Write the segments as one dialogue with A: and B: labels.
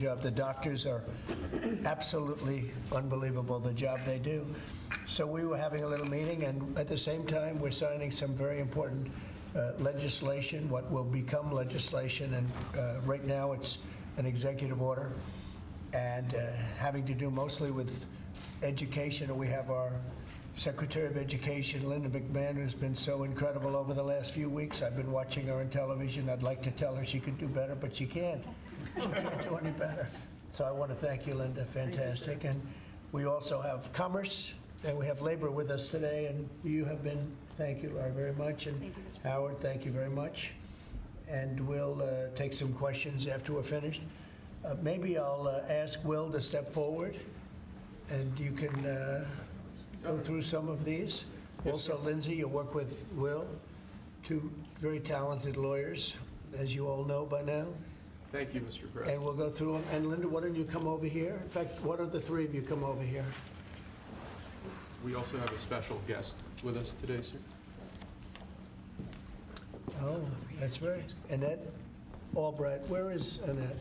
A: job. The doctors are absolutely unbelievable, the job they do. So we were having a little meeting, and at the same time, we're signing some very important legislation, what will become legislation, and right now it's an executive order, and having to do mostly with education. We have our Secretary of Education, Linda McMahon, who's been so incredible over the last few weeks. I've been watching her on television. I'd like to tell her she could do better, but she can't. She can't do any better. So I want to thank you, Linda. Fantastic. And we also have Commerce, and we have Labor with us today, and you have been, thank you, Laura, very much. And
B: thank you, Mr.
A: Howard, thank you very much. And we'll take some questions after we're finished. Maybe I'll ask Will to step forward, and you can go through some of these.
C: Yes,
A: Also,
C: sir.
A: Lindsay, you work with Will, two very talented lawyers, as you all know by now.
C: Thank you, Mr.
A: And
C: President.
A: we'll go through them. And Linda, why don't you come over here? In fact, why don't the three of you come over here?
C: We also have a special guest with us today, sir.
A: Oh, that's right. Annette Albright. Where is Annette?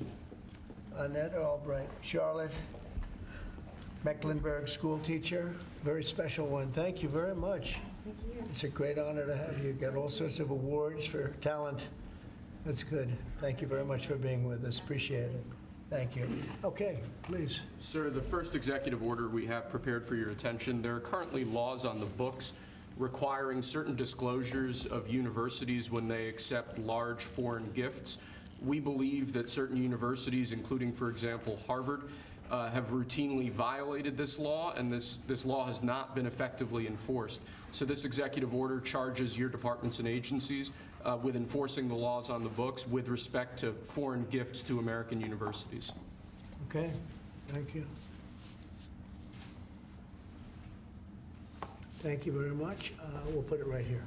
A: Annette Albright. Charlotte Mecklenburg, school teacher. Very special one. Thank you very much.
B: Thank you.
A: It's a great honor to have you. Got all sorts of awards for talent. That's good. Thank you very much for being with us. Appreciate it. Thank you. Okay, please.
C: Sir, the first executive order we have prepared for your attention, there are currently laws on the books requiring certain disclosures of universities when they accept large foreign gifts. We believe that certain universities, including, for example, Harvard, have routinely violated this law, and this law has not been effectively enforced. So this executive order charges your departments and agencies with enforcing the laws on the books with respect to foreign gifts to American universities.
A: Okay, thank you. Thank you very much. We'll put it right here.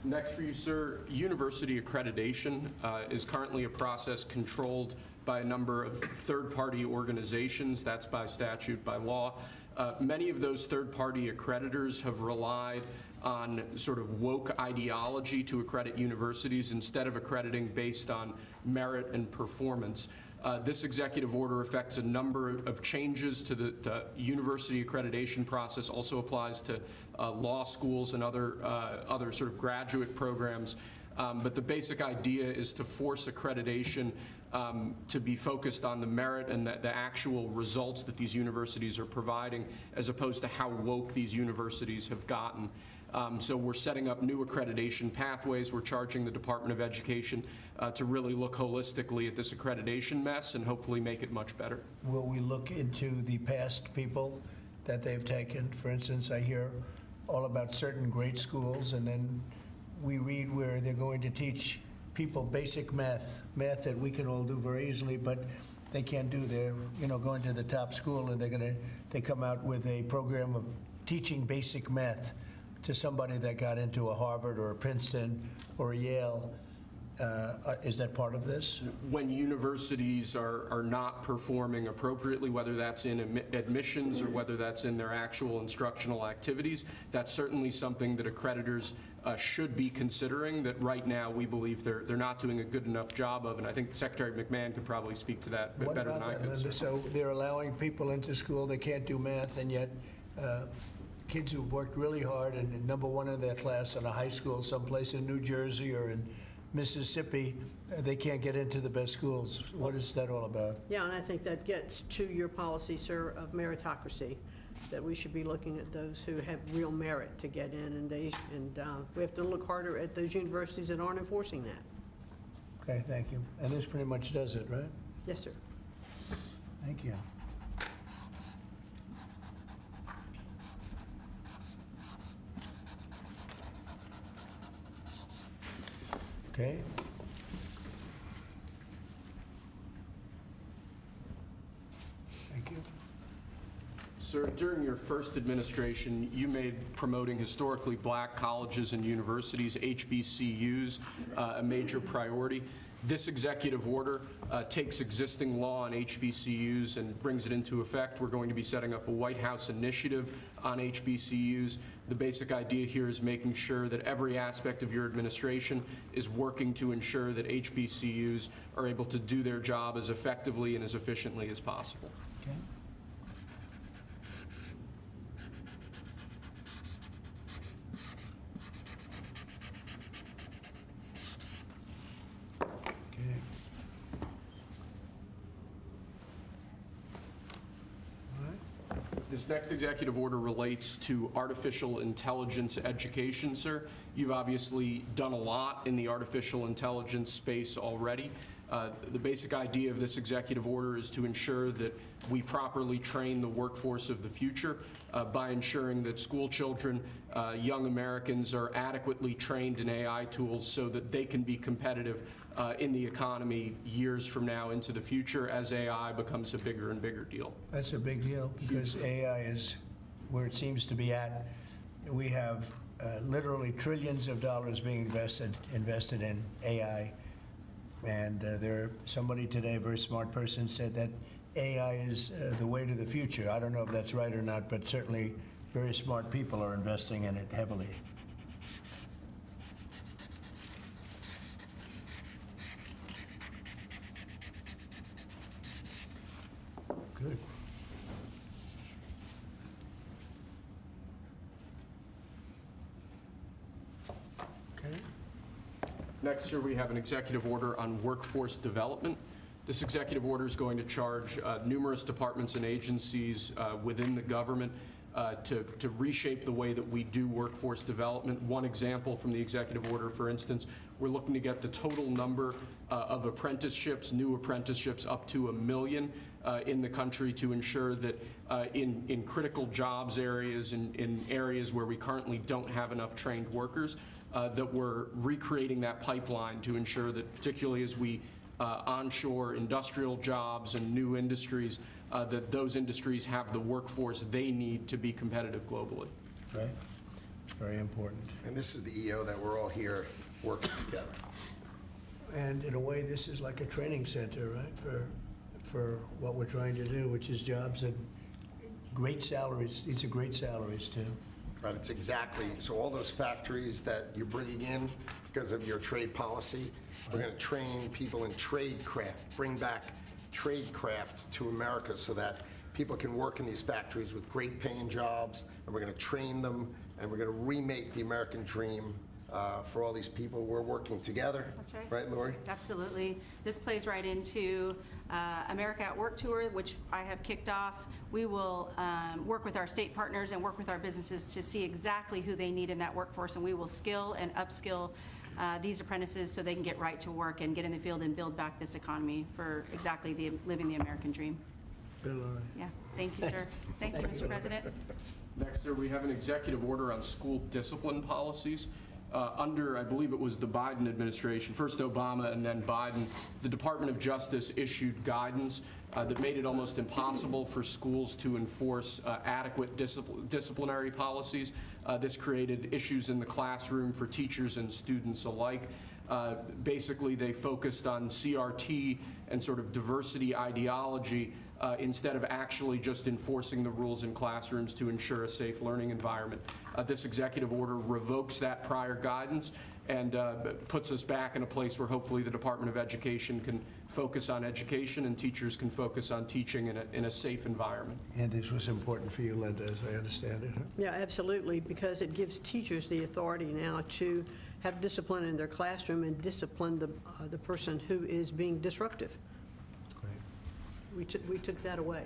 C: Next for you, sir, university accreditation is currently a process controlled by a number of third-party organizations. That's by statute, by law. Many of those third-party accreditors have relied on sort of woke ideology to accredit universities instead of accrediting based on merit and performance. This executive order affects a number of changes to the university accreditation process, also applies to law schools and other sort of graduate programs. But the basic idea is to force accreditation to be focused on the merit and the actual results that these universities are providing, as opposed to how woke these universities have gotten. So we're setting up new accreditation pathways. We're charging the Department of Education to really look holistically at this accreditation mess and hopefully make it much better.
A: Will we look into the past people that they've taken? For instance, I hear all about certain great schools, and then we read where they're going to teach people basic math that we can all do very easily, but they can't do. They're, going to the top school, and they come out with a program of teaching basic math to somebody that got into a Harvard or a Princeton or a Yale. Is that part of this?
C: When universities are not performing appropriately, whether that's in admissions or whether that's in their actual instructional activities, that's certainly something that accreditors should be considering, that right now we believe they're not doing a good enough job of, and I think Secretary McMahon could probably speak to that better than I could.
A: So they're allowing people into school that can't do math, and yet kids who've worked really hard and number one in their class in a high school someplace in New Jersey or in Mississippi, they can't get into the best schools. What is that all about?
D: Yeah, and I think that gets to your policy, sir, of meritocracy, that we should be looking at those who have real merit to get in, and we have to look harder at those universities that aren't enforcing that.
A: Okay, thank you. And this pretty much does it, right?
D: Yes, sir.
A: Thank you. Okay. Thank you.
C: Sir, during your first administration, you made promoting historically black colleges and universities, HBCUs, a major priority. This executive order takes existing law on HBCUs and brings it into effect. We're going to be setting up a White House initiative on HBCUs. The basic idea here is making sure that every aspect of your administration is working to ensure that HBCUs are able to do their job as effectively and as efficiently as possible.
A: Okay. Okay. All right.
C: This next executive order relates to artificial intelligence education, sir. You've obviously done a lot in the artificial intelligence space already. The basic idea of this executive order is to ensure that we properly train the workforce of the future by ensuring that school children, young Americans are adequately trained in AI tools so that they can be competitive in the economy years from now into the future as AI becomes a bigger and bigger deal.
A: That's a big deal because AI is where it seems to be at. We have literally trillions of dollars being invested in AI. And somebody today, a very smart person, said that AI is the way to the future. I don't know if that's right or not, but certainly very smart people are investing in it heavily. Good. Okay.
C: Next, sir, we have an executive order on workforce development. This executive order is going to charge numerous departments and agencies within the government to reshape the way that we do workforce development. One example from the executive order, for instance, we're looking to get the total number of apprenticeships, new apprenticeships, up to 1 million in the country to ensure that in critical jobs areas, in areas where we currently don't have enough trained workers, that we're recreating that pipeline to ensure that, particularly as we onshore industrial jobs and new industries, that those industries have the workforce they need to be competitive globally.
A: Right. Very important.
B: And this is the EO that we're all here working together.
A: And in a way, this is like a training center, right, for what we're trying to do, which is jobs at great salaries. These are great salaries, too.
B: Right, it's exactly, so all those factories that you're bringing in because of your trade policy, we're going to train people in trade craft, bring back trade craft to America so that people can work in these factories with great paying jobs, and we're going to train them, and we're going to remake the American dream for all these people. We're working together.
E: That's right.
B: Right, Lori?
E: Absolutely. This plays right into America at Work Tour, which I have kicked off. We will work with our state partners and work with our businesses to see exactly who they need in that workforce, and we will skill and upskill these apprentices so they can get right to work and get in the field and build back this economy for exactly living the American dream.
A: Bill, all right.
E: Yeah. Thank you, sir. Thank you, Mr. President.
C: Next, sir, we have an executive order on school discipline policies. Under, I believe it was the Biden administration, first Obama and then Biden, the Department of Justice issued guidance that made it almost impossible for schools to enforce adequate disciplinary policies. This created issues in the classroom for teachers and students alike. Basically, they focused on CRT and sort of diversity ideology instead of actually just enforcing the rules in classrooms to ensure a safe learning environment. This executive order revokes that prior guidance and puts us back in a place where hopefully the Department of Education can focus on education and teachers can focus on teaching in a safe environment.
A: And this was important for you, Linda, as I understand it. Huh?
D: Yeah, absolutely, because it gives teachers the authority now to have discipline in their classroom and discipline the person who is being disruptive.
A: Great.
D: We took that away.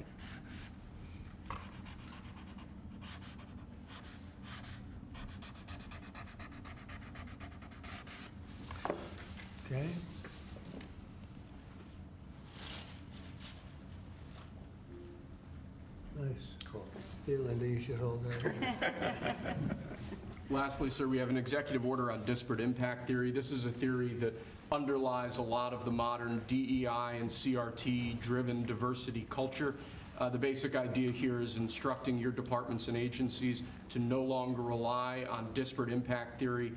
A: Okay. Nice.
B: Cool.
A: Here, Linda, you should hold that.
C: Lastly, sir, we have an executive order on disparate impact theory. This is a theory that underlies a lot of the modern DEI and CRT-driven diversity culture. The basic idea here is instructing your departments and agencies to no longer rely on disparate impact theory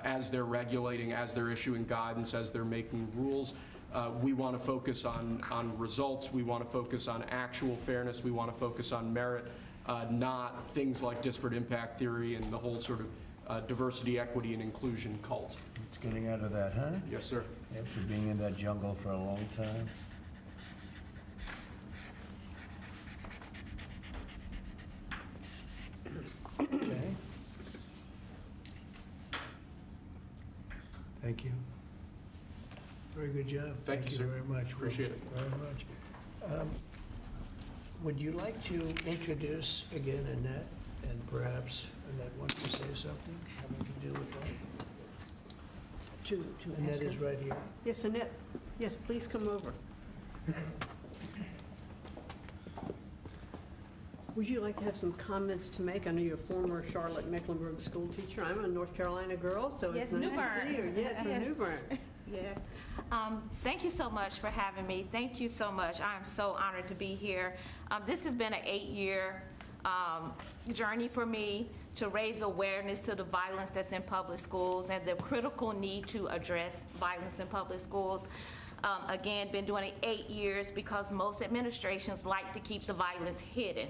C: as they're regulating, as they're issuing guidance, as they're making rules. We want to focus on results. We want to focus on actual fairness. We want to focus on merit, not things like disparate impact theory and the whole sort of diversity, equity, and inclusion cult.
A: It's getting out of that, huh?
C: Yes, sir.
A: After being in that jungle for a long time. Okay. Thank you. Very good job.
C: Thank you, sir.
A: Very much.
C: Appreciate it.
A: Very much. Would you like to introduce again Annette, and perhaps Annette wants to say something having to do with that?
D: To
A: Annette
D: ask
A: is
D: her.
A: right here.
D: Yes, Annette, yes, please come over. Would you like to have some comments to make? I know you're a former Charlotte Mecklenburg school teacher. I'm a North Carolina girl, so
F: Yes,
D: it's nice
F: New
D: to
F: Bern.
D: see you. Yes, from
F: Yes.
D: New Bern.
F: Yes. Thank you so much for having me. Thank you so much. I am so honored to be here. This has been an 8-year journey for me to raise awareness to the violence that's in public schools and the critical need to address violence in public schools. Again, been doing it 8 years because most administrations like to keep the violence hidden.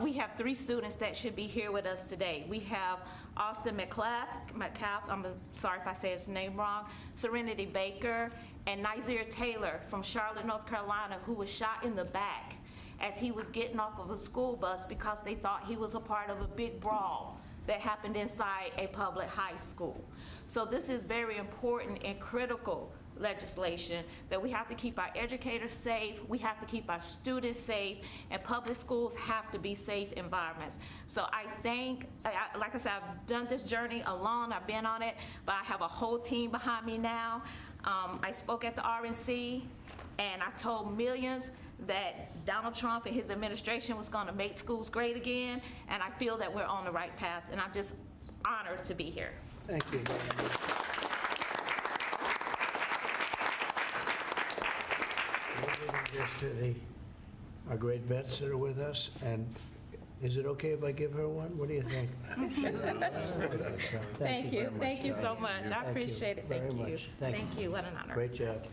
F: We have 3 students that should be here with us today. We have Austin McCalf, I'm sorry if I say his name wrong, Serenity Baker, and Nizir Taylor from Charlotte, North Carolina, who was shot in the back as he was getting off of a school bus because they thought he was a part of a big brawl that happened inside a public high school. So this is very important and critical legislation that we have to keep our educators safe, we have to keep our students safe, and public schools have to be safe environments. So I think, like I said, I've done this journey alone, I've been on it, but I have a whole team behind me now. I spoke at the RNC, and I told millions that Donald Trump and his administration was going to make schools great again, and I feel that we're on the right path, and I'm just honored to be here.
A: Thank you very much. To our great vets that are with us, and is it okay if I give her one? What do you think?
F: Thank you. Thank you so much. I
A: Thank you
F: appreciate it.
A: very
F: Thank you.
A: much. Thank you.
F: Thank you. What an honor.
A: Great job.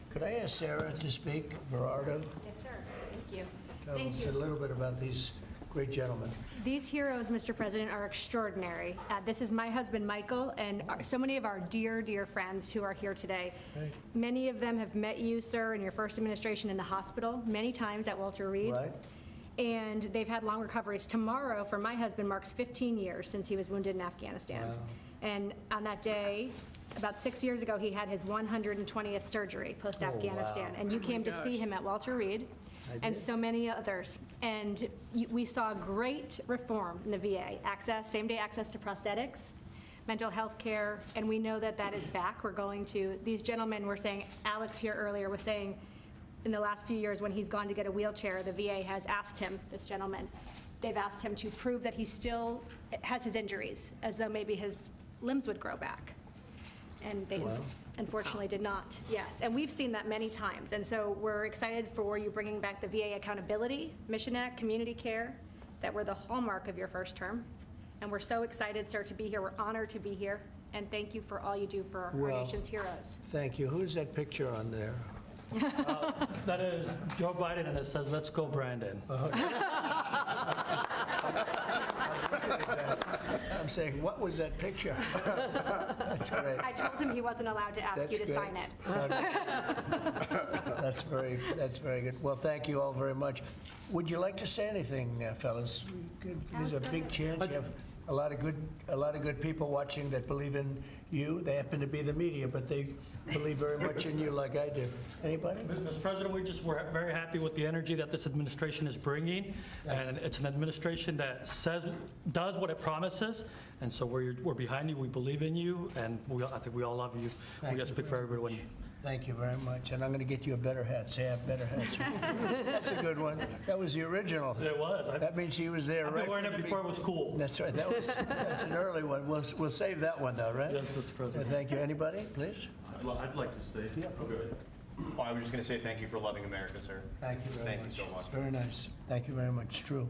A: Could I ask Sarah to speak, Gerardo?
G: Yes, sir. Thank you.
A: Tell us a little bit about these great gentlemen.
G: These heroes, Mr. President, are extraordinary. This is my husband, Michael, and so many of our dear, dear friends who are here today.
A: Right.
G: Many of them have met you, sir, in your first administration in the hospital, many times at Walter Reed.
A: Right.
G: And they've had long recoveries. Tomorrow, for my husband, marks 15 years since he was wounded in Afghanistan.
A: Wow.
G: And on that day, about 6 years ago, he had his 120th surgery post-Afghanistan.
A: wow.
G: And you came to see him at Walter Reed, and
A: did.
G: so many others. And we saw great reform in the VA, access, same-day access to prosthetics, mental health care, and we know that that is back. We're going to, these gentlemen were saying, Alex here earlier was saying, in the last few years when he's gone to get a wheelchair, the VA has asked him, this gentleman, they've asked him to prove that he still has his injuries, as though maybe his limbs would grow back. And they unfortunately did not. Yes, and we've seen that many times. And so we're excited for you bringing back the VA accountability, Mission Act, community care, that were the hallmark of your first term. And we're so excited, sir, to be here. We're honored to be here. And thank you for all you do for our
A: Well,
G: nation's heroes.
A: Thank you. Who's that picture on there?
H: That is Joe Biden, and it says, "Let's go, Brandon."
A: I'm saying, what was that picture? That's great.
G: I told him he wasn't allowed to ask you to
A: That's good.
G: sign it.
A: That's very good. Well, thank you all very much. Would you like to say anything, fellas? There's a big chance you have a lot of good people watching that believe in you. They happen to be the media, but they believe very much in you like I do. Anybody?
H: Mr. President, we're very happy with the energy that this administration is bringing, and it's an administration that does what it promises, and so we're behind you. We believe in you, and I think we all love you. We got to speak for everyone.
A: Thank you very much. And I'm going to get you a better hat. Say I have better hats. That's a good one. That was the original.
H: It was.
A: That means he was there,
H: I've
A: right?
H: been wearing it before it was cool.
A: That's right. That's an early one. We'll save that one, though, right?
H: Yes, Mr. President.
A: Thank you. Anybody, please?
I: Well, I'd like to say, okay. Oh, I was just going to say thank you for loving America, sir.
A: Thank you very much.
I: Thank you so much.
A: Very nice. Thank you very much. True.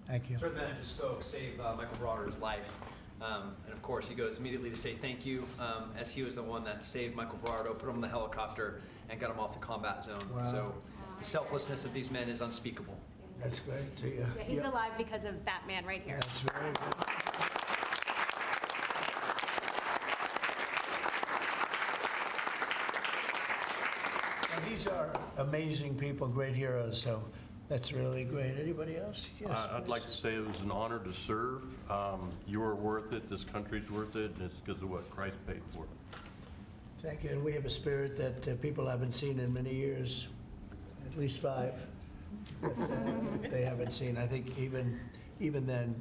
A: Thank you.
J: Sir, the man just spoke, saved Michael Broder's life. And of course, he goes immediately to say thank you, as he was the one that saved Michael Broder, put him in the helicopter, and got him off the combat zone.
A: Wow.
J: So the selflessness of these men is unspeakable.
A: That's great. See ya.
G: Yeah, he's
A: Yep.
G: alive because of that man right here.
A: That's very good. And these are amazing people, great heroes, so that's really great. Anybody else? Yes.
K: I'd like to say it was an honor to serve. You are worth it, this country's worth it, and it's because of what Christ paid for.
A: Thank you. And we have a spirit that people haven't seen in many years, at least 5, that they haven't seen. I think even then,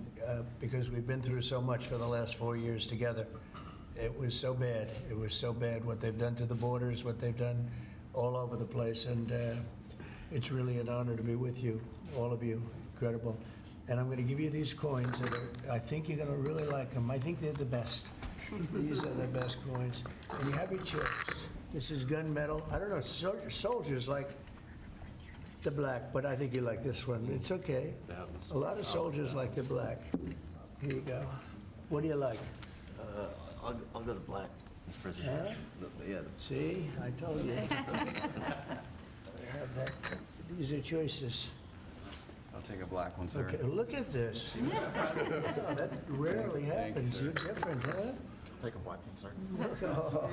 A: because we've been through so much for the last 4 years together, it was so bad. It was so bad what they've done to the borders, what they've done all over the place. And it's really an honor to be with you, all of you. Incredible. And I'm going to give you these coins that I think you're going to really like them. I think they're the best. These are the best coins. And you have your choice. This is gunmetal. I don't know, soldiers like the black, but I think you like this one. It's okay. A lot of soldiers like the black. Here you go. What do you like?
L: I'll go the black.
A: Huh?
L: Yeah.
A: See, I told you. I have that. These are choices.
L: I'll take a black one, sir.
A: Okay, look at this. Oh, that rarely happens. You're different, huh?
I: Take a black one, sir.
A: Oh,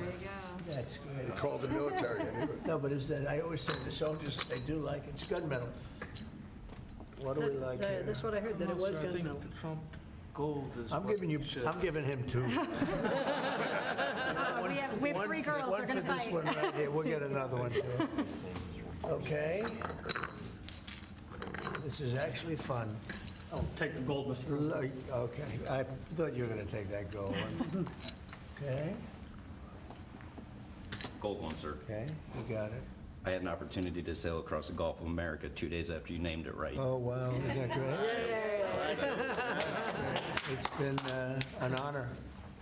A: that's
B: They
A: great.
B: call the military, I knew it.
A: No, but is that, I always say the soldiers, they do like it. It's gunmetal. What do we like here?
D: That's what I heard, that it was gunmetal.
L: Gold is.
A: I'm giving him 2.
G: We have 3 girls, they're going to
A: One for this
G: fight.
A: one right here. We'll get another one too. Okay. This is actually fun.
H: I'll take the gold, Mr. President.
A: Okay, I thought you were going to take that gold one. Okay,
L: Gold one, sir.
A: okay, you got it.
L: I had an opportunity to sail across the Gulf of America 2 days after you named it right.
A: Oh, wow, isn't that great? It's been an honor,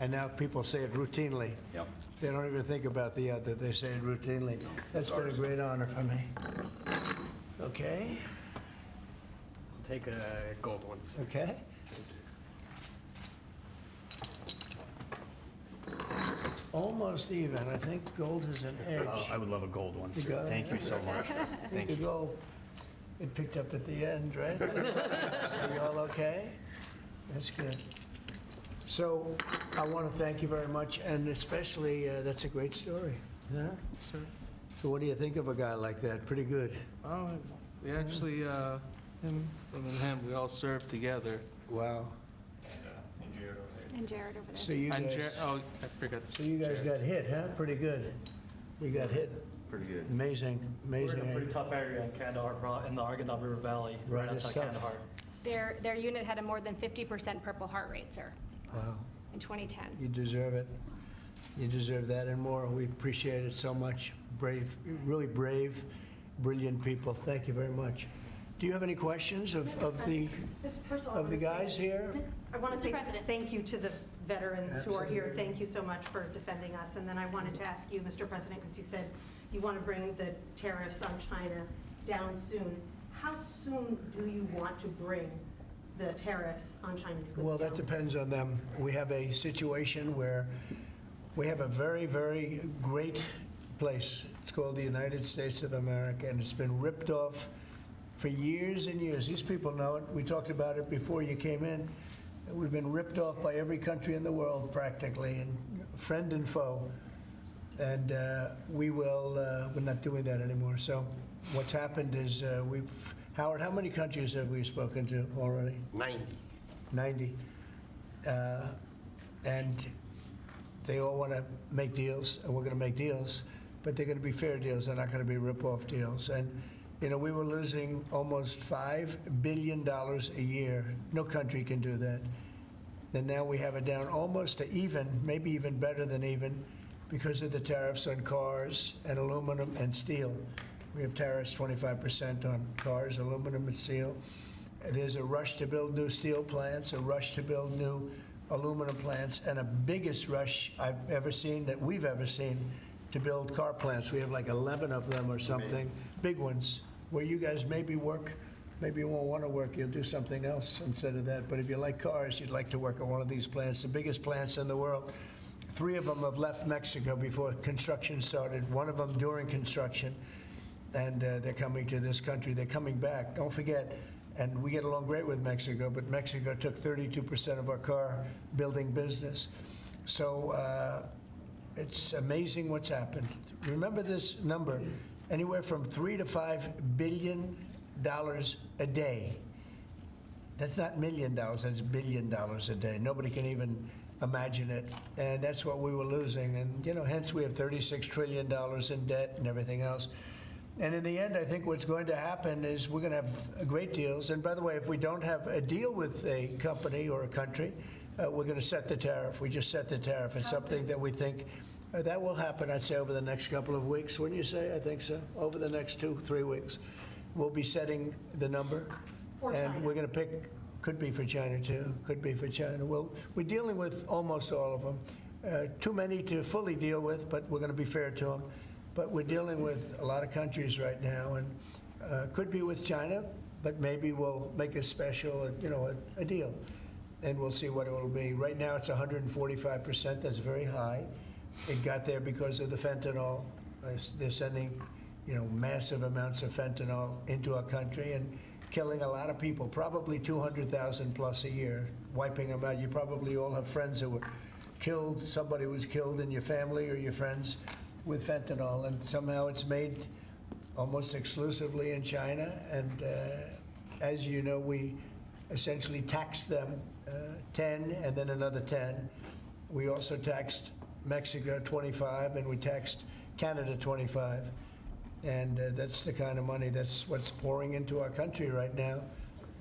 A: and now people say it routinely.
L: Yep.
A: They don't even think about the other, they say it routinely. That's been a great honor for me. Okay,
I: Take a gold one, sir.
A: okay. Almost even, I think gold has an edge.
I: I would love a gold one,
A: You
I: sir.
A: got it?
I: Thank you so much. Thank
A: The
I: you.
A: gold, it picked up at the end, right? So you all okay? That's good. So I want to thank you very much, and especially, that's a great story, huh?
M: Sir.
A: So what do you think of a guy like that? Pretty good.
M: Oh, we actually, him and him, we all served together.
A: Wow.
G: And Jared over there.
A: So you
M: And
A: guys,
M: oh, I forgot.
A: so you guys got hit, huh? Pretty good. You got hit.
L: Pretty good.
A: Amazing,
H: We're
A: amazing.
H: in a pretty tough area in Kandahar, in the Arghandab River Valley,
A: Right,
H: right
A: it's
H: outside
A: tough.
H: Kandahar.
G: Their unit had a more than 50% Purple Heart rate, sir,
A: Wow.
G: in 2010.
A: You deserve it. You deserve that and more. We appreciate it so much. Brave, really brave, brilliant people. Thank you very much. Do you have any questions of the guys here?
N: I want to say
E: President.
N: thank you to the veterans who are here. Thank you so much for defending us. And then I wanted to ask you, Mr. President, because you said you want to bring the tariffs on China down soon. How soon do you want to bring the tariffs on Chinese goods
A: Well, that
N: down?
A: depends on them. We have a situation where we have a very, very great place. It's called the United States of America, and it's been ripped off for years and years. These people know it. We talked about it before you came in. We've been ripped off by every country in the world practically, and friend and foe. And we're not doing that anymore. So what's happened is Howard, how many countries have we spoken to already?
B: 90.
A: 90. And they all want to make deals, and we're going to make deals, but they're going to be fair deals. They're not going to be rip-off deals. And, you know, we were losing almost $5 billion a year. No country can do that. And now we have it down almost to even, maybe even better than even, because of the tariffs on cars and aluminum and steel. We have tariffs 25% on cars, aluminum and steel. There's a rush to build new steel plants, a rush to build new aluminum plants, and a biggest rush I've ever seen, that we've ever seen, to build car plants. We have like 11 of them or something, big ones, where you guys maybe work. Maybe you won't want to work, you'll do something else instead of that. But if you like cars, you'd like to work at one of these plants, the biggest plants in the world. 3 of them have left Mexico before construction started, 1 of them during construction, and they're coming to this country. They're coming back. Don't forget, and we get along great with Mexico, but Mexico took 32% of our car building business. So it's amazing what's happened. Remember this number, anywhere from $3 to $5 billion a day. That's not $1 million, that's $1 billion a day. Nobody can even imagine it. And that's what we were losing. And, you know, hence we have $36 trillion in debt and everything else. And in the end, I think what's going to happen is we're going to have great deals. And by the way, if we don't have a deal with a company or a country, we're going to set the tariff. We just set the tariff. It's something that we think that will happen, I'd say, over the next couple of weeks. Wouldn't you say? I think so. Over the next 2-3 weeks. We'll be setting the number.
N: For
A: and
N: China.
A: We're going to pick, could be for China too, could be for China. We're dealing with almost all of them. Too many to fully deal with, but we're going to be fair to them. But we're dealing with a lot of countries right now, and could be with China, but maybe we'll make a special, you know, a deal, and we'll see what it will be. Right now it's 145%. That's very high. It got there because of the fentanyl. They're sending, you know, massive amounts of fentanyl into our country and killing a lot of people, probably 200,000 plus a year, wiping them out. You probably all have friends who were killed, somebody was killed in your family or your friends with fentanyl, and somehow it's made almost exclusively in China. And as you know, we essentially taxed them 10 and then another 10. We also taxed Mexico 25, and we taxed Canada 25. And that's the kind of money that's what's pouring into our country right now.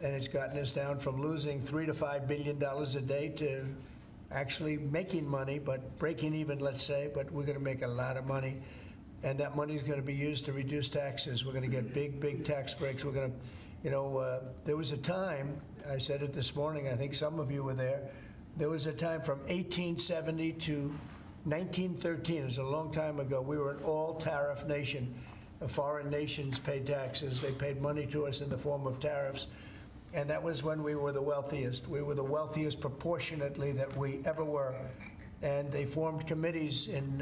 A: And it's gotten us down from losing $3 to $5 billion a day to actually making money, but breaking even, let's say, but we're going to make a lot of money. And that money is going to be used to reduce taxes. We're going to get big, big tax breaks. We're going to, you know, there was a time, I said it this morning, I think some of you were there was a time from 1870 to 1913, it was a long time ago, we were an all-tariff nation. Foreign nations paid taxes. They paid money to us in the form of tariffs. And that was when we were the wealthiest. We were the wealthiest proportionately that we ever were. And they formed committees in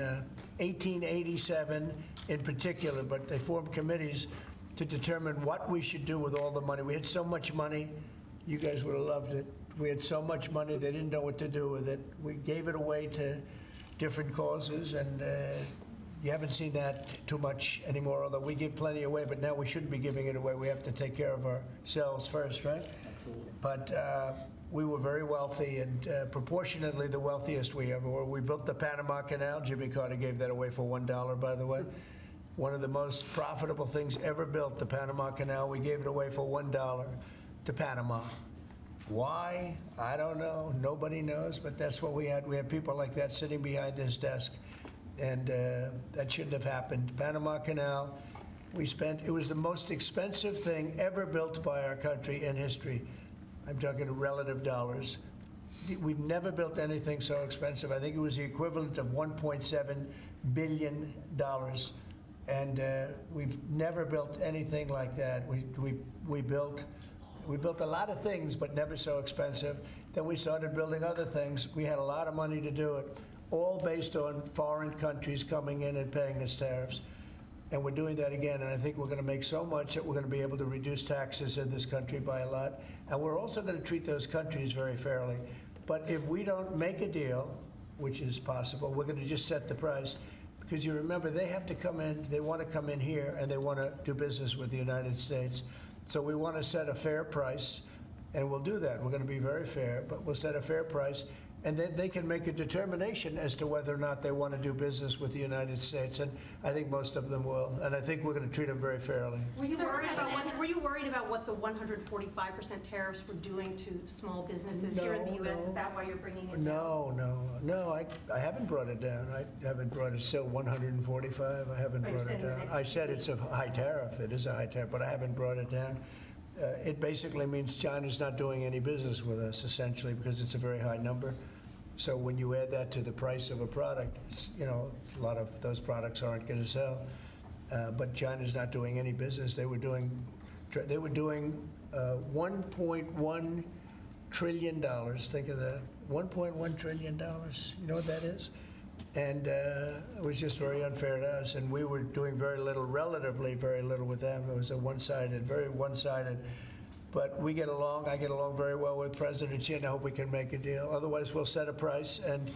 A: 1887 in particular, but they formed committees to determine what we should do with all the money. We had so much money, you guys would have loved it. We had so much money, they didn't know what to do with it. We gave it away to different causes, and you haven't seen that too much anymore, although we give plenty away, but now we shouldn't be giving it away. We have to take care of ourselves first, right? Absolutely. But we were very wealthy, and proportionately the wealthiest we ever were. We built the Panama Canal. Jimmy Carter gave that away for $1, by the way. One of the most profitable things ever built, the Panama Canal. We gave it away for $1 to Panama. Why? I don't know. Nobody knows, but that's what we had. We had people like that sitting behind this desk. And that shouldn't have happened. Panama Canal, it was the most expensive thing ever built by our country in history. I'm talking relative dollars. We've never built anything so expensive. I think it was the equivalent of $1.7 billion. And we've never built anything like that. We built a lot of things, but never so expensive. Then we started building other things. We had a lot of money to do it, all based on foreign countries coming in and paying us tariffs. And we're doing that again, and I think we're going to make so much that we're going to be able to reduce taxes in this country by a lot. And we're also going to treat those countries very fairly. But if we don't make a deal, which is possible, we're going to just set the price. Because you remember, they have to come in, they want to come in here, and they want to do business with the United States. So we want to set a fair price, and we'll do that. We're going to be very fair, but we'll set a fair price. And then they can make a determination as to whether or not they want to do business with the United States. And I think most of them will. And I think we're going to treat them very fairly.
N: Were you worried about what the 145% tariffs were doing to small businesses here in the U.S.? Is that why you're bringing it down?
A: No, I haven't brought it down. I haven't brought it, still 145. I haven't brought it down. I said it's a high tariff. It is a high tariff, but I haven't brought it down. It basically means China's not doing any business with us, essentially, because it's a very high number. So when you add that to the price of a product, a lot of those products aren't going to sell. But China's not doing any business. They were doing $1.1 trillion. Think of that, $1.1 trillion. You know what that is? And it was just very unfair to us. And we were doing very little, relatively very little with them. It was a one-sided, very one-sided. But we get along. I get along very well with President Xi, and I hope we can make a deal. Otherwise, we'll set a price, and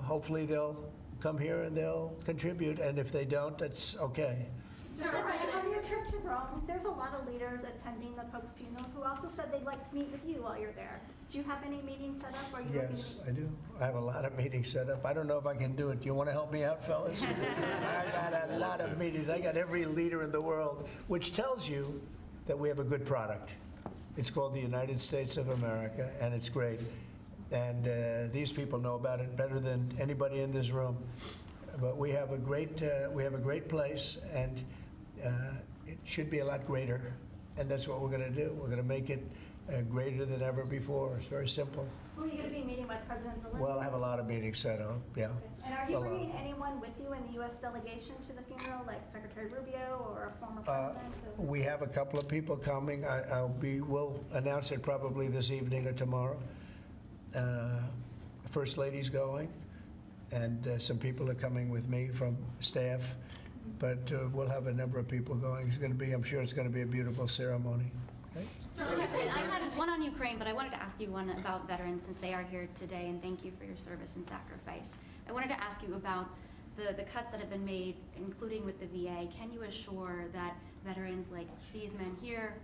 A: hopefully they'll come here and they'll contribute. And if they don't, that's okay.
O: Sir, on your trip to Rome, there's a lot of leaders attending the Pope's funeral who also said they'd like to meet with you while you're there. Do you have any meetings set up? Or are you looking to
A: Yes,
O: meet?
A: I do. I have a lot of meetings set up. I don't know if I can do it. Do you want to help me out, fellas? I got a lot of meetings. I got every leader in the world, which tells you that we have a good product. It's called the United States of America, and it's great. And these people know about it better than anybody in this room. But we have a great place, and it should be a lot greater. And that's what we're going to do. We're going to make it greater than ever before. It's very simple.
O: Who are you going to be meeting with, President Zelensky?
A: Well, I have a lot of meetings set up, yeah.
O: Okay. And are you
A: A lot.
O: bringing anyone with you in the U.S. delegation to the funeral, like Secretary Rubio or a former president?
A: We have a couple of people coming. We'll announce it probably this evening or tomorrow. First Lady's going, and some people are coming with me from staff. But we'll have a number of people going. I'm sure it's going to be a beautiful ceremony. Okay?
P: I had one on Ukraine, but I wanted to ask you one about veterans since they are here today, and thank you for your service and sacrifice. I wanted to ask you about the cuts that have been made, including with the VA. Can you assure that veterans like these men here,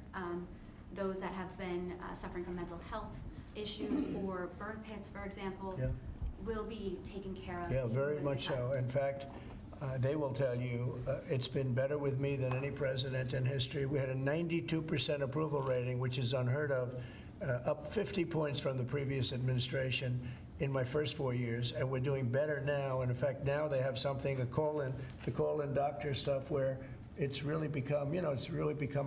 P: those that have been suffering from mental health issues or burn pits, for example, will be taken care of?
A: Yeah, very much so. In fact, they will tell you it's been better with me than any president in history. We had a 92% approval rating, which is unheard of, up 50 points from the previous administration in my first 4 years, and we're doing better now. And in fact, now they have something, the call-in doctor stuff, where it's really become,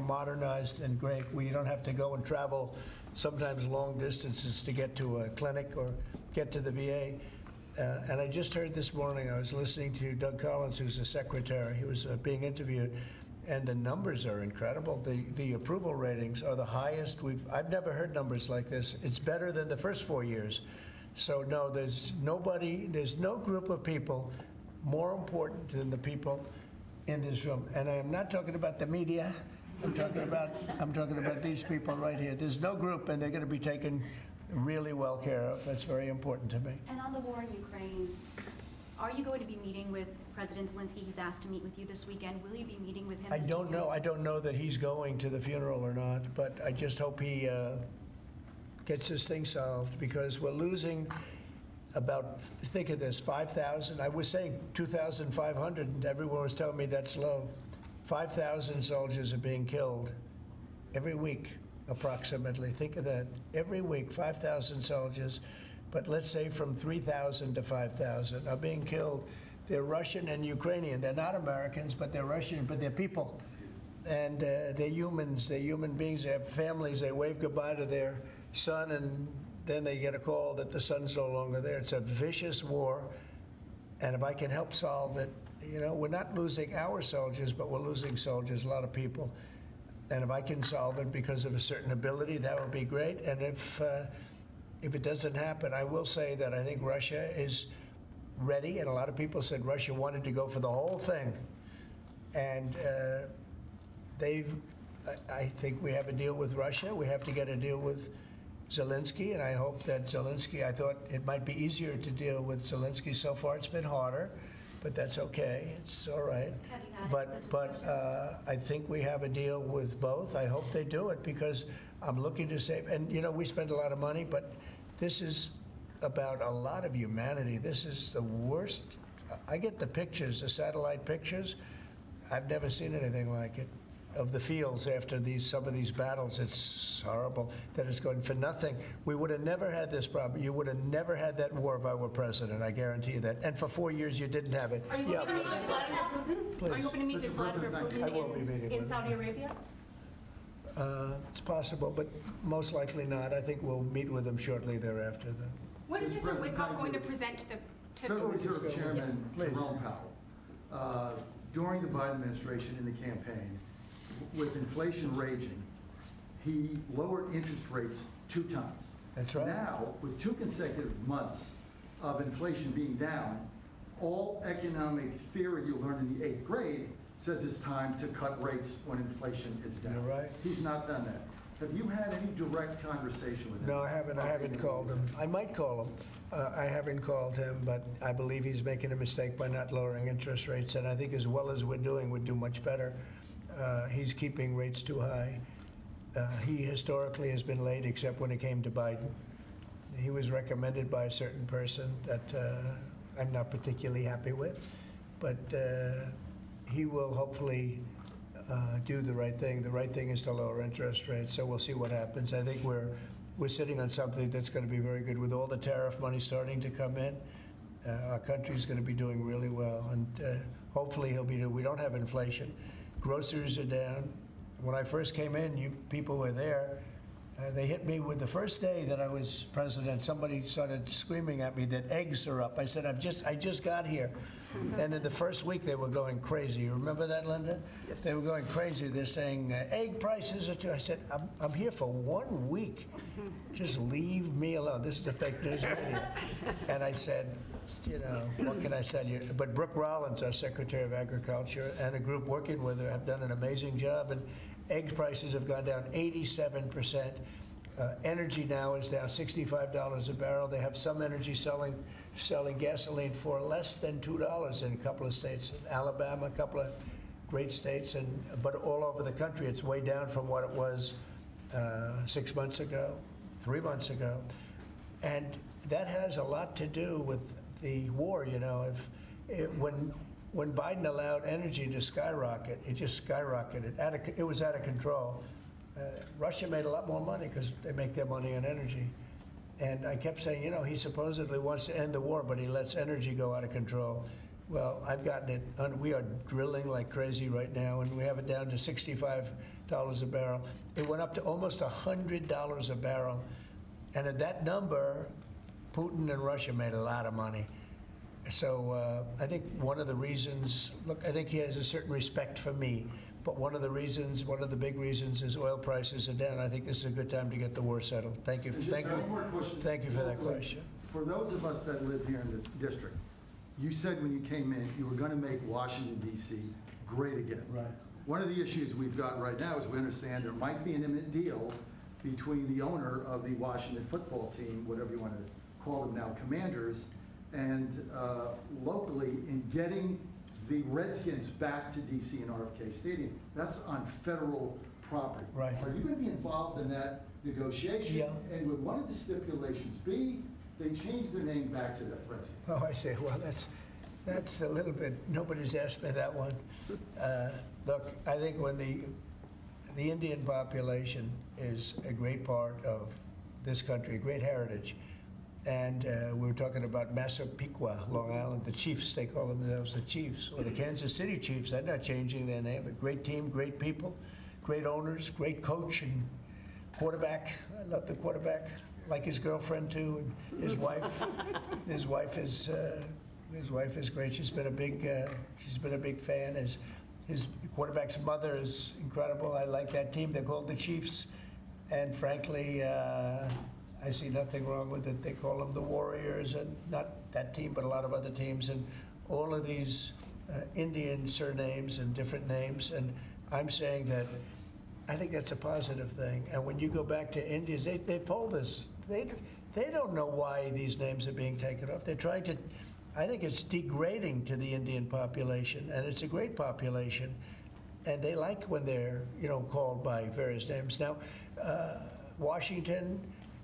A: modernized and great. We don't have to go and travel sometimes long distances to get to a clinic or get to the VA. And I just heard this morning, I was listening to Doug Collins, who's the secretary. He was being interviewed, and the numbers are incredible. The approval ratings are the highest I've never heard numbers like this. It's better than the first 4 years. So no, there's no group of people more important than the people in this room. And I am not talking about the media. I'm talking about these people right here. There's no group, and they're going to be taken really well care of. That's very important to me.
P: And on the war in Ukraine, are you going to be meeting with President Zelensky? He's asked to meet with you this weekend. Will you be meeting with him
A: I don't know. I don't know that he's going to the funeral or not, but I just hope he gets this thing solved, because we're losing about, think of this, 5,000. I was saying 2,500, and everyone was telling me that's low. 5,000 soldiers are being killed every week, approximately. Think of that. Every week, 5,000 soldiers, but let's say from 3,000 to 5,000 are being killed. They're Russian and Ukrainian. They're not Americans, but they're Russian, but they're people. And they're humans. They're human beings. They have families. They wave goodbye to their son, and then they get a call that the son's no longer there. It's a vicious war, and if I can help solve it, we're not losing our soldiers, but we're losing soldiers, a lot of people. And if I can solve it because of a certain ability, that would be great. And if it doesn't happen, I will say that I think Russia is ready, and a lot of people said Russia wanted to go for the whole thing. And I think we have a deal with Russia. We have to get a deal with Zelensky, and I hope that Zelensky, I thought it might be easier to deal with Zelensky. So far it's been harder, but that's okay. It's all right. But I think we have a deal with both. I hope they do it, because I'm looking to save. And, we spend a lot of money, but this is about a lot of humanity. This is the worst. I get the pictures, the satellite pictures. I've never seen anything like it, of the fields after some of these battles. It's horrible that it's going for nothing. We would have never had this problem. You would have never had that war if I were president. I guarantee you that. And for 4 years, you didn't have it.
N: Are you going to meet with Vladimir Putin?
A: Please.
N: Are you going to meet with Vladimir Putin
A: I will be meeting
N: in
A: with
N: Saudi Arabia?
A: It's possible, but most likely not. I think we'll meet with him shortly thereafter, though.
Q: What is
R: Mr.
Q: Mr.
R: President,
Q: Wickoff
R: thank
Q: going to
R: you.
Q: present to the?
R: Federal Reserve Chairman
A: Please.
R: Jerome Powell, during the Biden administration in the campaign, with inflation raging, he lowered interest rates 2 times.
A: That's right.
R: Now, with 2 consecutive months of inflation being down, all economic theory you learned in the 8th grade says it's time to cut rates when inflation is down.
A: You're right.
R: He's not done that. Have you had any direct conversation with him?
A: No, I haven't. I haven't called him. I might call him. I haven't called him, but I believe he's making a mistake by not lowering interest rates. And I think as well as we're doing, we'd do much better. He's keeping rates too high. He historically has been late, except when it came to Biden. He was recommended by a certain person that I'm not particularly happy with, but he will hopefully do the right thing. The right thing is to lower interest rates, so we'll see what happens. I think we're sitting on something that's going to be very good. With all the tariff money starting to come in, our country's going to be doing really well, and hopefully we don't have inflation. Groceries are down. When I first came in, you people were there. They hit me with the first day that I was president. Somebody started screaming at me that eggs are up. I said, I just got here. And in the first week, they were going crazy. You remember that, Linda?
D: Yes.
A: They were going crazy. They're saying, egg prices are too. I said, I'm here for 1 week. Just leave me alone. This is the fake news media. And I said, what can I tell you? But Brooke Rollins, our Secretary of Agriculture, and a group working with her have done an amazing job. And egg prices have gone down 87%. Energy now is down $65 a barrel. They have some energy selling gasoline for less than $2 in a couple of states. In Alabama, a couple of great states, but all over the country, it's way down from what it was 6 months ago, 3 months ago. And that has a lot to do with the war. When Biden allowed energy to skyrocket, it just skyrocketed. It was out of control. Russia made a lot more money because they make their money on energy. And I kept saying, he supposedly wants to end the war, but he lets energy go out of control. Well, I've gotten it. We are drilling like crazy right now, and we have it down to $65 a barrel. It went up to almost $100 a barrel. And at that number, Putin and Russia made a lot of money. So I think one of the reasons, I think he has a certain respect for me. But one of the big reasons is oil prices are down. I think this is a good time to get the war settled. Thank you. Thank you for that question.
R: For those of us that live here in the district, you said when you came in, you were going to make Washington, D.C. great again.
A: Right.
R: One of the issues we've got right now is we understand there might be an imminent deal between the owner of the Washington football team, whatever you want to call them now, Commanders, and locally in getting the Redskins back to D.C. and RFK Stadium. That's on federal property.
A: Right.
R: Are you going to be involved in that negotiation?
A: Yeah.
R: And would one of the stipulations be they change their name back to the Redskins?
A: Oh, I say, well, that's a little bit, nobody's asked me that one. Look, I think when the Indian population is a great part of this country, a great heritage. And we were talking about Massapequa, Long Island, the Chiefs, they call themselves the Chiefs, or the Kansas City Chiefs. They're not changing their name. A great team, great people, great owners, great coach and quarterback. I love the quarterback, like his girlfriend too, and his wife. His wife is great. She's been a big fan. His quarterback's mother is incredible. I like that team. They're called the Chiefs, and frankly, I see nothing wrong with it. They call them the Warriors, and not that team, but a lot of other teams, and all of these Indian surnames and different names. And I'm saying that I think that's a positive thing. And when you go back to Indians, they poll this. They don't know why these names are being taken off. They're trying to. I think it's degrading to the Indian population, and it's a great population, and they like when they're called by various names. Now, Washington.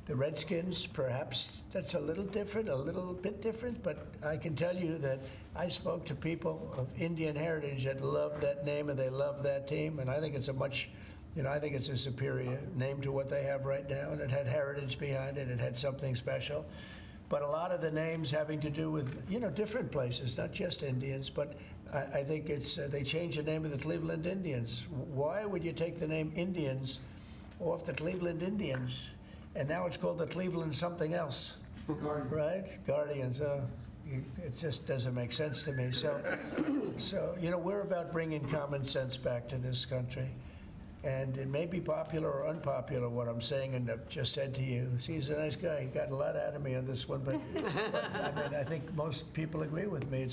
A: The Redskins, perhaps that's a little bit different, but I can tell you that I spoke to people of Indian heritage that love that name and they love that team, and I think it's I think it's a superior name to what they have right now, and it had heritage behind it. It had something special. But a lot of the names having to do with, different places, not just Indians, but I think they changed the name of the Cleveland Indians. Why would you take the name Indians off the Cleveland Indians? And now it's called the Cleveland something else. Right? Guardians, it just doesn't make sense to me. So, we're about bringing common sense back to this country. And it may be popular or unpopular what I'm saying and I've just said to you. See, he's a nice guy. He got a lot out of me on this one, but I think most people agree with me.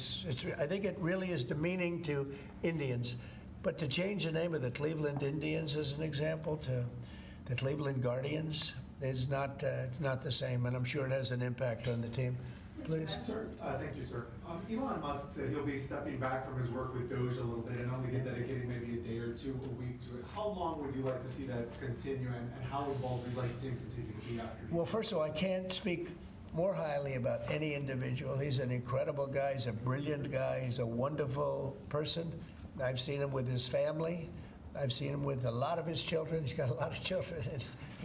A: I think it really is demeaning to Indians. But to change the name of the Cleveland Indians as an example to the Cleveland Guardians is not the same, and I'm sure it has an impact on the team. Please.
Q: Sir, thank you, sir. Elon Musk said he'll be stepping back from his work with DoGE a little bit and only dedicating maybe a day or two a week to it. How long would you like to see that continue, and how involved would you like to see him continue to be after?
A: Well, first of all, I can't speak more highly about any individual. He's an incredible guy. He's a brilliant guy. He's a wonderful person. I've seen him with his family. I've seen him with a lot of his children. He's got a lot of children.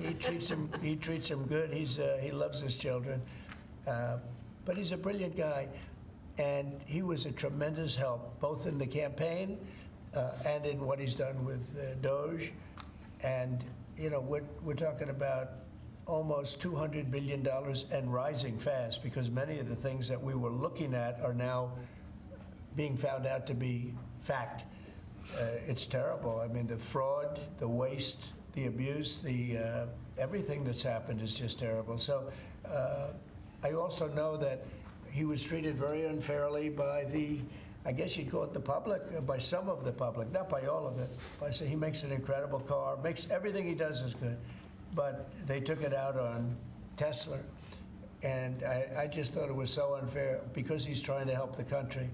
A: He treats them good. He loves his children. But he's a brilliant guy, and he was a tremendous help, both in the campaign and in what he's done with DoGE. And, we're talking about almost $200 billion and rising fast, because many of the things that we were looking at are now being found out to be fact. It's terrible. I mean, the fraud, the waste, the abuse, everything that's happened is just terrible. So I also know that he was treated very unfairly by I guess you'd call it the public, by some of the public, not by all of it. I say he makes an incredible car, everything he does is good, but they took it out on Tesla. And I just thought it was so unfair because he's trying to help the country.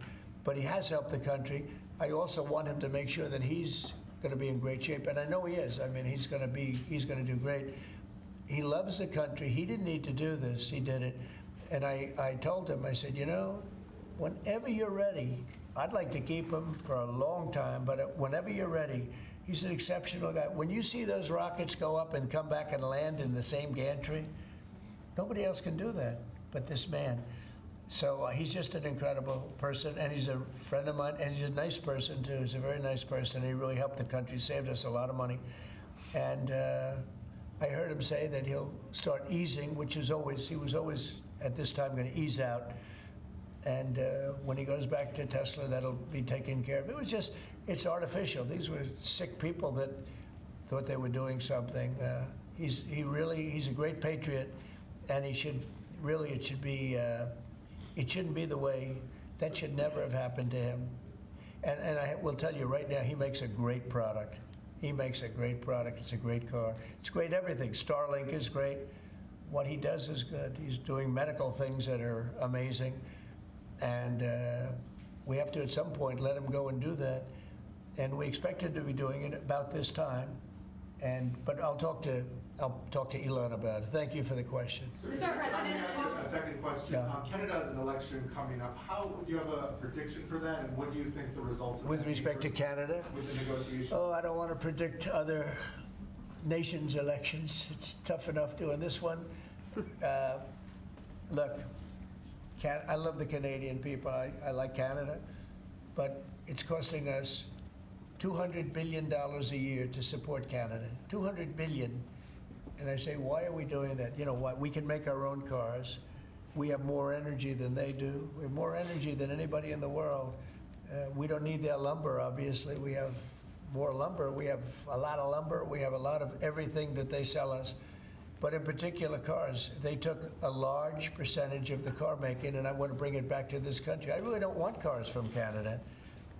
A: But he has helped the country. I also want him to make sure that he's going to be in great shape, and I know he is. I mean, he's going to do great. He loves the country. He didn't need to do this. He did it. And I told him, I said, whenever you're ready, I'd like to keep him for a long time, but whenever you're ready, he's an exceptional guy. When you see those rockets go up and come back and land in the same gantry, nobody else can do that but this man. So he's just an incredible person, and he's a friend of mine, and he's a nice person, too. He's a very nice person. He really helped the country, saved us a lot of money. And I heard him say that he'll start easing, he was always at this time going to ease out. And when he goes back to Tesla, that'll be taken care of. It's artificial. These were sick people that thought they were doing something. He's a great patriot, and it shouldn't be the way, that should never have happened to him. And I will tell you right now, he makes a great product. He makes a great product. It's a great car. It's great everything. Starlink is great. What he does is good. He's doing medical things that are amazing. And we have to, at some point, let him go and do that. And we expect him to be doing it about this time. But I'll talk to Elon about it. Thank you for the question.
Q: Mr. President, a second question.
A: Yeah.
Q: Canada has an election coming up. Do you have a prediction for that, and what do you think the results of
A: With respect to Canada?
Q: With the negotiations?
A: Oh, I don't want to predict other nations' elections. It's tough enough doing this one. Look, I love the Canadian people. I like Canada, but it's costing us $200 billion a year to support Canada. $200 billion. And I say, why are we doing that? You know what? We can make our own cars. We have more energy than they do. We have more energy than anybody in the world. We don't need their lumber, obviously. We have more lumber. We have a lot of lumber. We have a lot of everything that they sell us. But in particular cars, they took a large percentage of the car making, and I want to bring it back to this country. I really don't want cars from Canada.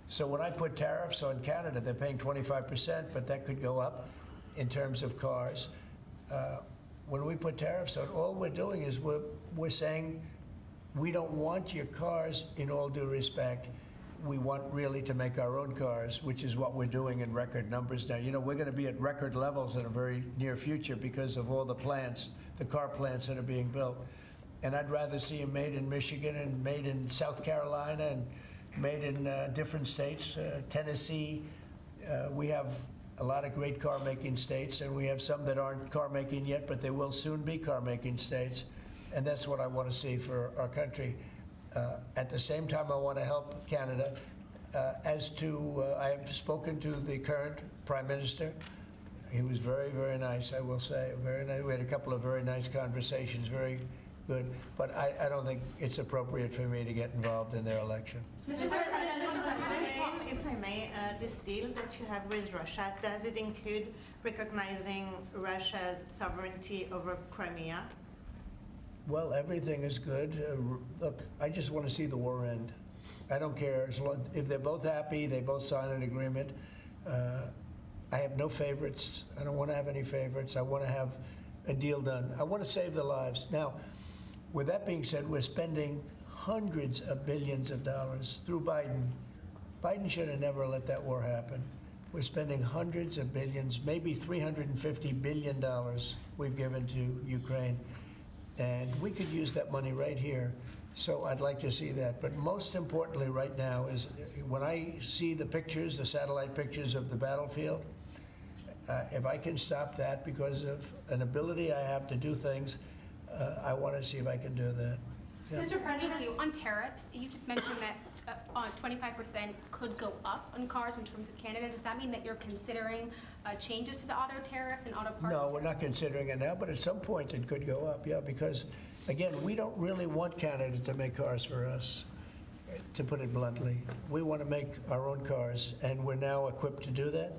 A: So when I put tariffs on Canada, they're paying 25%, but that could go up in terms of cars. When we put tariffs on, all we're doing is we're saying we don't want your cars in all due respect. We want really to make our own cars, which is what we're doing in record numbers now. We're going to be at record levels in a very near future because of all the plants, the car plants that are being built. And I'd rather see them made in Michigan and made in South Carolina and made in different states, Tennessee. We have a lot of great car-making states, and we have some that aren't car-making yet, but they will soon be car-making states. And that's what I want to see for our country. At the same time, I want to help Canada. I have spoken to the current Prime Minister. He was very, very nice, I will say. Very nice. We had a couple of very nice conversations, very good. But I don't think it's appropriate for me to get involved in their election.
S: Mr. President, if I may, this deal that you have with Russia, does it include recognizing Russia's sovereignty over Crimea?
A: Well, everything is good. Look, I just want to see the war end. I don't care. If they're both happy, they both sign an agreement. I have no favorites. I don't want to have any favorites. I want to have a deal done. I want to save the lives. Now, with that being said, we're spending hundreds of billions of dollars through Biden. Biden should have never let that war happen. We're spending hundreds of billions, maybe $350 billion we've given to Ukraine. And we could use that money right here. So I'd like to see that. But most importantly right now is when I see the pictures, the satellite pictures of the battlefield, if I can stop that because of an ability I have to do things, I want to see if I can do that. Yeah.
T: Mr. President, thank you. On tariffs, you just mentioned that 25% could go up on cars in terms of Canada. Does that mean that you're considering changes to the auto tariffs and auto parts?
A: No, we're not considering it now, but at some point it could go up, yeah, because, again, we don't really want Canada to make cars for us, to put it bluntly. We want to make our own cars, and we're now equipped to do that.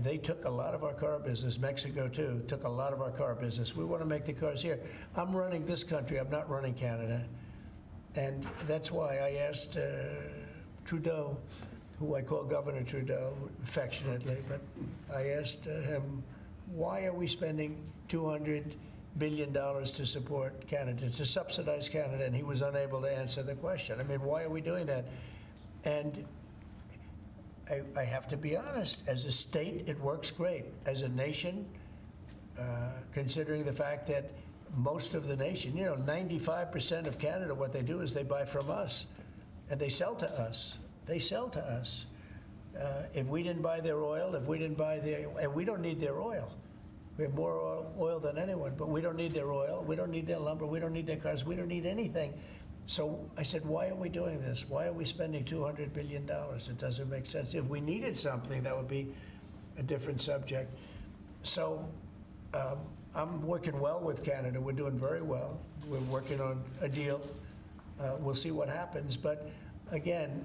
A: They took a lot of our car business. Mexico, too, took a lot of our car business. We want to make the cars here. I'm running this country. I'm not running Canada. And that's why I asked Trudeau, who I call Governor Trudeau affectionately, but I asked him, why are we spending $200 billion to support Canada, to subsidize Canada? And he was unable to answer the question. I mean, why are we doing that? And I have to be honest, as a state, it works great. As a nation, considering the fact that most of the nation, 95% of Canada, what they do is they buy from us, and they sell to us. They sell to us. If we didn't buy their oil, and we don't need their oil. We have more oil than anyone, but we don't need their oil. We don't need their lumber. We don't need their cars. We don't need anything. So I said, why are we doing this? Why are we spending $200 billion? It doesn't make sense. If we needed something, that would be a different subject. So I'm working well with Canada. We're doing very well. We're working on a deal. We'll see what happens. But again,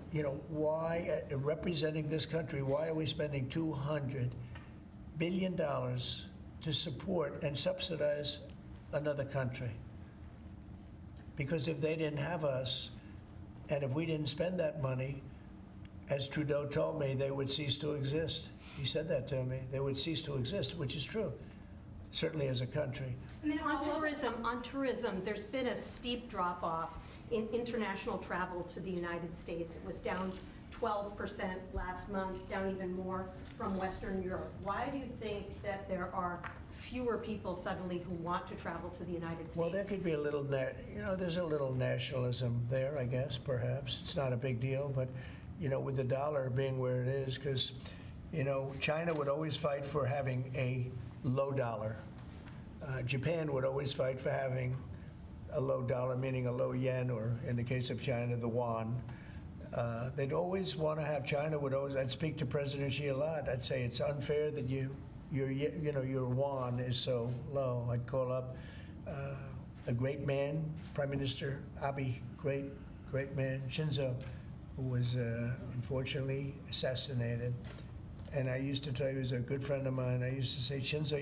A: why, representing this country, why are we spending $200 billion to support and subsidize another country? Because if they didn't have us, and if we didn't spend that money, as Trudeau told me, they would cease to exist. He said that to me. They would cease to exist, which is true, certainly as a country.
N: And then on tourism, there's been a steep drop-off in international travel to the United States. It was down 12% last month, down even more from Western Europe. Why do you think that there are fewer people suddenly who want to travel to the United States?
A: Well, there could be a little, there's a little nationalism there, I guess, perhaps. It's not a big deal, but, with the dollar being where it is, because, China would always fight for having a low dollar. Japan would always fight for having a low dollar, meaning a low yen, or in the case of China, the yuan. They'd always want to have, I'd speak to President Xi a lot. I'd say it's unfair that your yuan is so low. I'd call up a great man, Prime Minister Abe, great man, Shinzo, who was unfortunately assassinated. And I used to tell you, he was a good friend of mine. I used to say, Shinzo,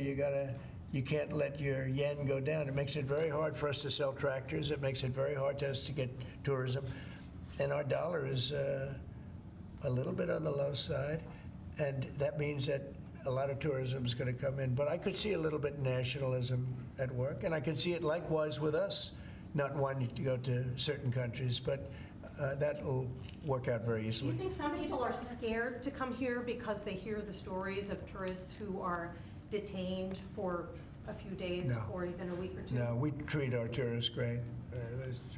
A: you can't let your yen go down. It makes it very hard for us to sell tractors. It makes it very hard to us to get tourism. And our dollar is a little bit on the low side. And that means that a lot of tourism is going to come in. But I could see a little bit nationalism at work. And I can see it likewise with us, not wanting to go to certain countries. But that'll work out very
N: Do
A: easily.
N: you think some people are scared to come here because they hear the stories of tourists who are detained for a few days or even a week or two?
A: No, we treat our tourists great.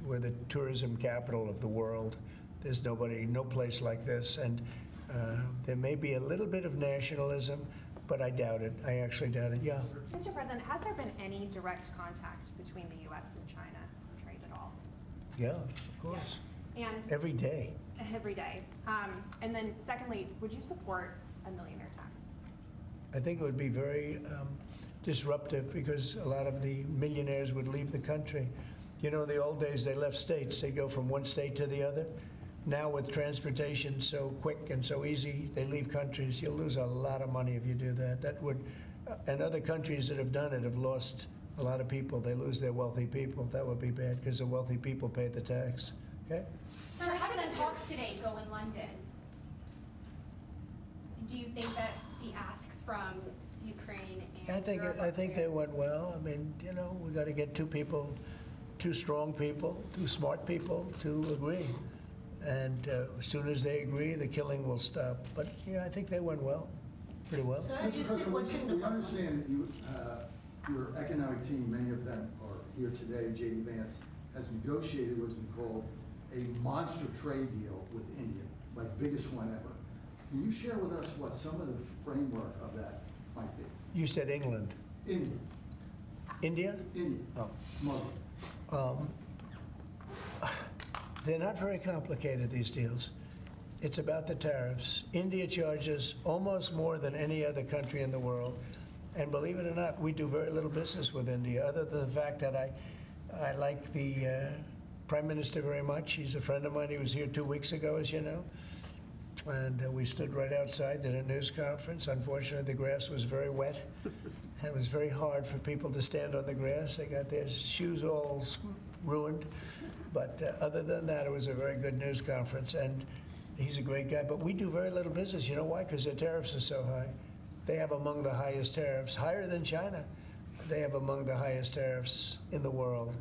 A: We're the tourism capital of the world. There's no place like this. And there may be a little bit of nationalism, but I doubt it. I actually doubt it, yeah.
U: Mr. President, has there been any direct contact between the U.S. and China on trade at all?
A: Yeah, of course.
U: Yeah. And
A: every day.
U: Every day. And then secondly, would you support a millionaire tax?
A: I think it would be very disruptive because a lot of the millionaires would leave the country. You know, in the old days, they left states. They go from one state to the other. Now with transportation so quick and so easy, they leave countries. You'll lose a lot of money if you do that. That would, and other countries that have done it have lost a lot of people. They lose their wealthy people. That would be bad because the wealthy people pay the tax. Okay?
T: Sir, how did the talks today go in London? Do you think that the asks from Ukraine and Europe
A: I think they went well. I mean, you know, we got to get two strong people, two smart people to agree. And as soon as they agree, the killing will stop. But yeah, I think they went well, pretty well.
R: Mr. President, we understand that you, your economic team, many of them are here today, J.D. Vance, has negotiated what's been called a monster trade deal with India, like biggest one ever. Can you share with us what some of the framework of that might be?
A: You said England.
R: India.
A: India?
R: India.
A: Oh.
R: Muslim.
A: They're not very complicated, these deals. It's about the tariffs. India charges almost more than any other country in the world. And believe it or not, we do very little business with India, other than the fact that I like the Prime Minister very much. He's a friend of mine. He was here 2 weeks ago, as you know. And we stood right outside at a news conference. Unfortunately, the grass was very wet. And it was very hard for people to stand on the grass. They got their shoes all ruined. But other than that, it was a very good news conference. And he's a great guy. But we do very little business. You know why? Because their tariffs are so high. They have among the highest tariffs, higher than China. They have among the highest tariffs in the world.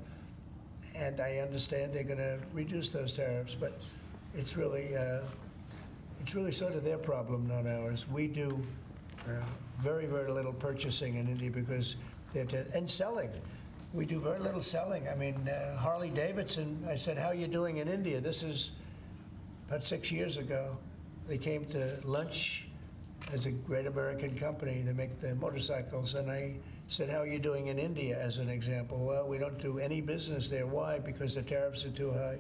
A: And I understand they're going to reduce those tariffs, but it's really sort of their problem, not ours. We do very, very little purchasing in India because and selling. We do very little selling. I mean, Harley Davidson, I said, how are you doing in India? This is about 6 years ago. They came to lunch as a great American company. They make the motorcycles. And I said, how are you doing in India, as an example? Well, we don't do any business there. Why? Because the tariffs are too high.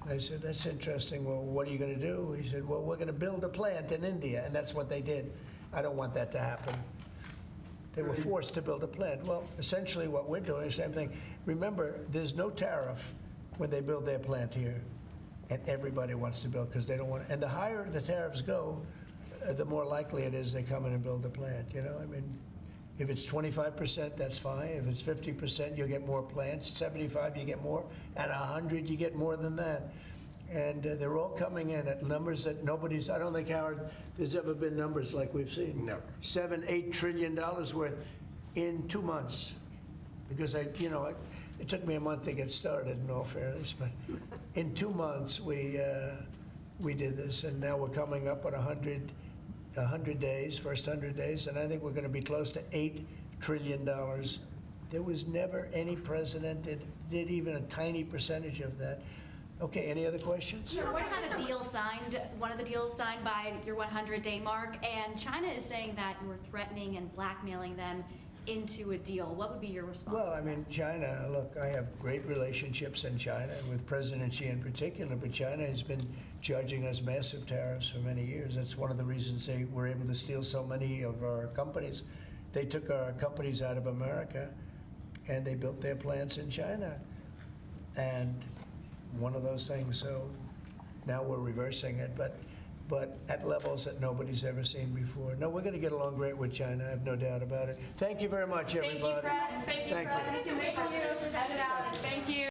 A: I said, that's interesting. Well, what are you going to do? He said, well, we're going to build a plant in India. And that's what they did. I don't want that to happen. They were forced to build a plant. Well, essentially what we're doing is the same thing. Remember, there's no tariff when they build their plant here. And everybody wants to build because they don't want and the higher the tariffs go, the more likely it is they come in and build a plant. You know, I mean, if it's 25%, that's fine. If it's 50%, you'll get more plants. 75, you get more. At 100, you get more than that. And they're all coming in at numbers that nobody's, I don't think, Howard, there's ever been numbers like we've seen.
B: Never.
A: $7-8 trillion worth in 2 months. Because it took me a month to get started, in all fairness, but in 2 months we did this, and now we're coming up on 100 days, first 100 days, and I think we're going to be close to $8 trillion. There was never any president that did even a tiny percentage of that. Okay, any other questions?
P: Sure. What about a deal signed, one of the deals signed by your 100-day mark, and China is saying that you were threatening and blackmailing them into a deal. What would be your response?
A: Well, I mean, China, look, I have great relationships in China, with President Xi in particular, but China has been charging us massive tariffs for many years. That's one of the reasons they were able to steal so many of our companies. They took our companies out of America, and they built their plants in China. And one of those things, so now we're reversing it, but at levels that nobody's ever seen before. No, we're going to get along great with China, I have no doubt about it. Thank you very much, everybody.
T: Thank you, press. Thank you, press. Thank you. Thank you.